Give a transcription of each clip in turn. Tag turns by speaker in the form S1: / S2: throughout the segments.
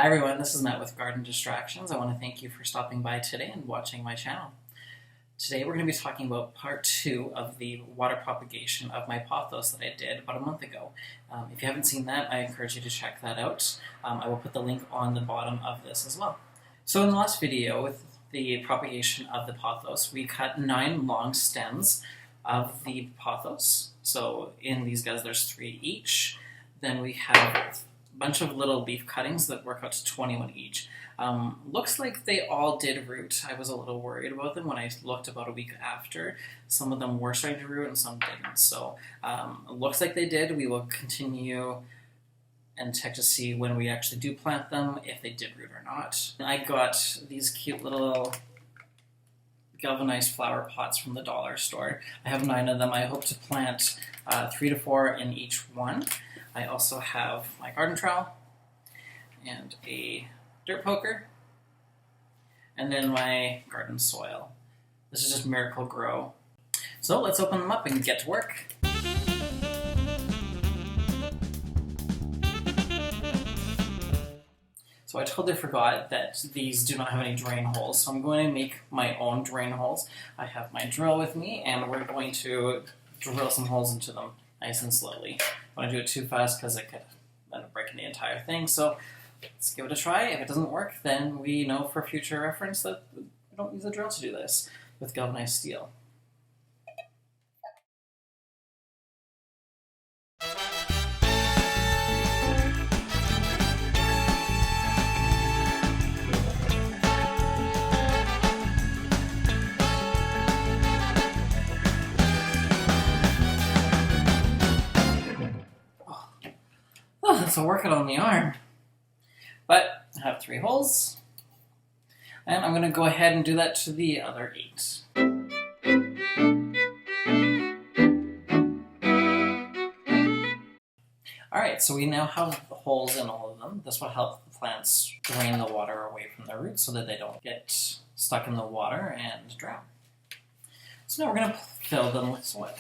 S1: Hi everyone, this is Matt with Garden Distractions. I want to thank you for stopping by today and watching my channel. Today we're going to be talking about part 2 of the water propagation of my pothos that I did about a month ago. If you haven't seen that, I encourage you to check that out. I will put the link on the bottom of this as well. So in the last video with the propagation of the pothos, we cut 9 long stems of the pothos. So in these guys there's 3 each. Then we have bunch of little leaf cuttings that work out to 21 each. Looks like they all did root. I was a little worried about them when I looked about a week after. Some of them were starting to root and some didn't. So it looks like they did. We will continue and check to see when we actually do plant them, if they did root or not. I got these cute little galvanized flower pots from the dollar store. I have 9 of them. I hope to plant 3 to 4 in each one. I also have my garden trowel and a dirt poker, and then my garden soil. This is just Miracle Grow. So let's open them up and get to work. So I totally forgot that these do not have any drain holes, so I'm going to make my own drain holes. I have my drill with me, and we're going to drill some holes into them nice and slowly. I don't want to do it too fast because it could end up breaking the entire thing, so let's give it a try. If it doesn't work, then we know for future reference that we don't use a drill to do this with galvanized steel. Oh, it's a workout on the arm. But I have 3 holes, and I'm going to go ahead and do that to the other 8. Alright, so we now have holes in all of them. This will help the plants drain the water away from their roots so that they don't get stuck in the water and drown. So now we're going to fill them with soil.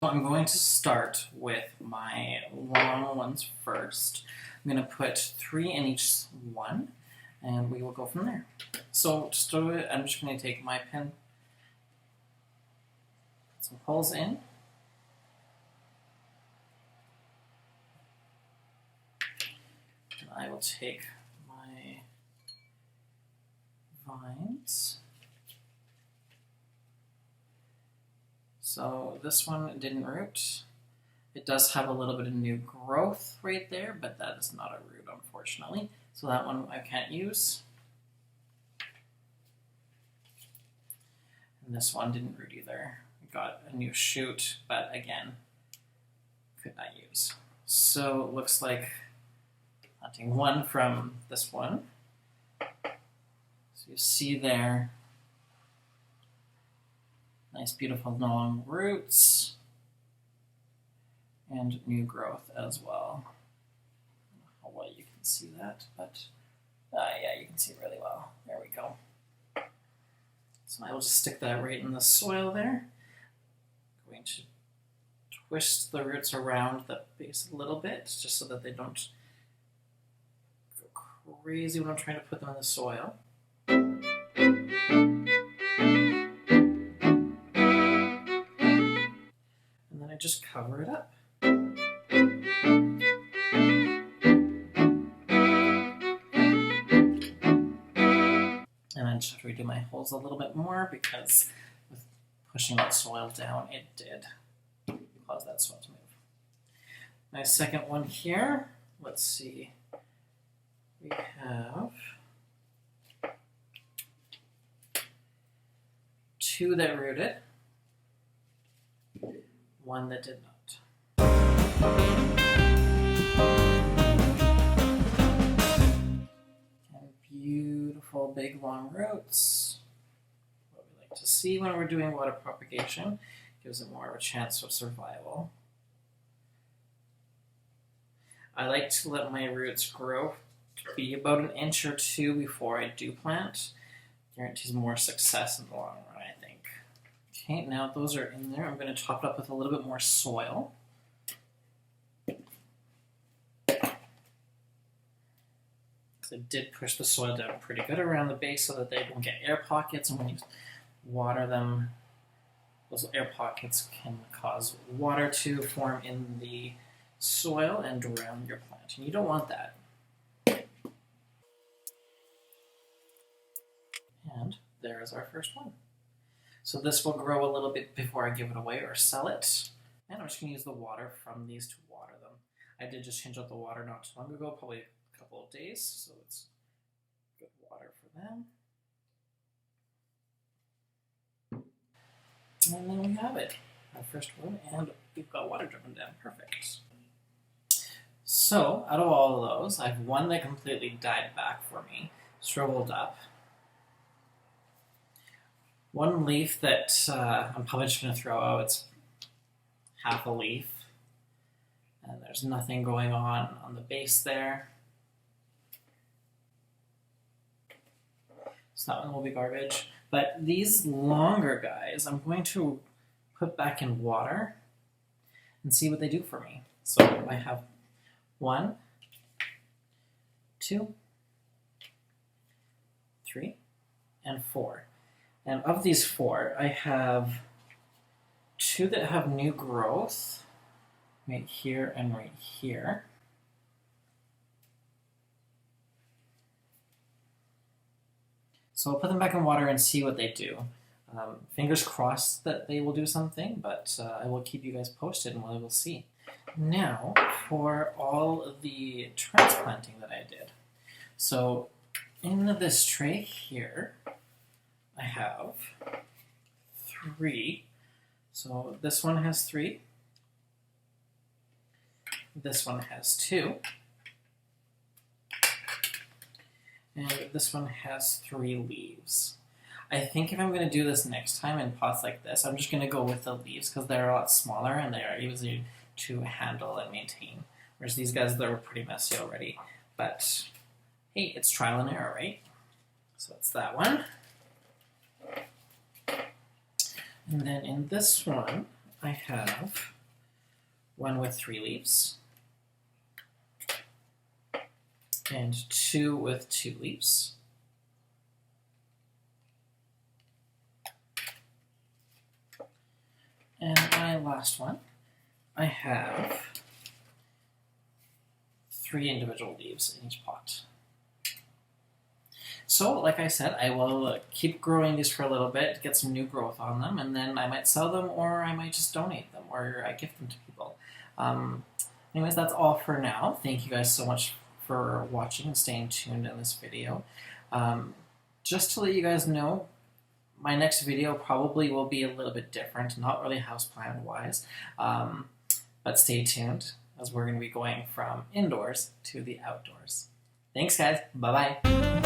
S1: So I'm going to start with my long ones first. I'm going to put 3 in each one, and we will go from there. So to start with, I'm just going to take my pen, put some holes in, and I will take my vines. So this one didn't root. It does have a little bit of new growth right there, but that is not a root, unfortunately. So that one I can't use. And this one didn't root either. Got a new shoot, but again, could not use. So it looks like planting 1 from this one. So you see there, nice, beautiful, long roots and new growth as well. I don't know how well you can see that, but yeah, you can see it really well. There we go. So I will just stick that right in the soil there. I'm going to twist the roots around the base a little bit, just so that they don't go crazy when I'm trying to put them in the soil. just cover it up. And I just have to redo my holes a little bit more because with pushing that soil down, it did cause that soil to move. My second one here, let's see, we have 2 that rooted, 1 that did not. And beautiful big long roots. What we like to see when we're doing water propagation, gives it more of a chance of survival. I like to let my roots grow to be about 1 inch or 2 before I do plant. Guarantees more success in the long run, I think. Okay, now those are in there. I'm going to top it up with a little bit more soil. I did push the soil down pretty good around the base so that they don't get air pockets, and when you water them, those air pockets can cause water to form in the soil and drown your plant, and you don't want that. And there is our first one. So this will grow a little bit before I give it away or sell it. And I'm just going to use the water from these to water them. I did just change out the water not too long ago, probably a couple of days, so it's good water for them. And then we have it, our first one, and we've got water dripping down. Perfect. So, out of all of those, I have one that completely died back for me, shriveled up. One leaf that I'm probably just going to throw out. It's half a leaf, and there's nothing going on the base there. So that one will be garbage. But these longer guys, I'm going to put back in water and see what they do for me. So I have 1, 2, 3, and 4. And of these 4, I have 2 that have new growth, right here and right here. So I'll put them back in water and see what they do. Fingers crossed that they will do something, but I will keep you guys posted and we will see. Now, for all of the transplanting that I did. So in this tray here, I have 3. So this one has 3. This one has 2. And this one has 3 leaves. I think if I'm going to do this next time in pots like this, I'm just going to go with the leaves because they're a lot smaller and they are easy to handle and maintain. Whereas these guys, they're pretty messy already. But hey, it's trial and error, right? So that's that one. And then in this one, I have one with 3 leaves. And 2 with 2 leaves. And my last one, I have 3 individual leaves in each pot. So, like I said, I will keep growing these for a little bit, get some new growth on them, and then I might sell them, or I might just donate them, or I gift them to people. Anyways, that's all for now. Thank you guys so much for watching and staying tuned in this video. Just to let you guys know, my next video probably will be a little bit different, not really houseplant wise, but stay tuned as we're going to be going from indoors to the outdoors. Thanks guys, bye bye.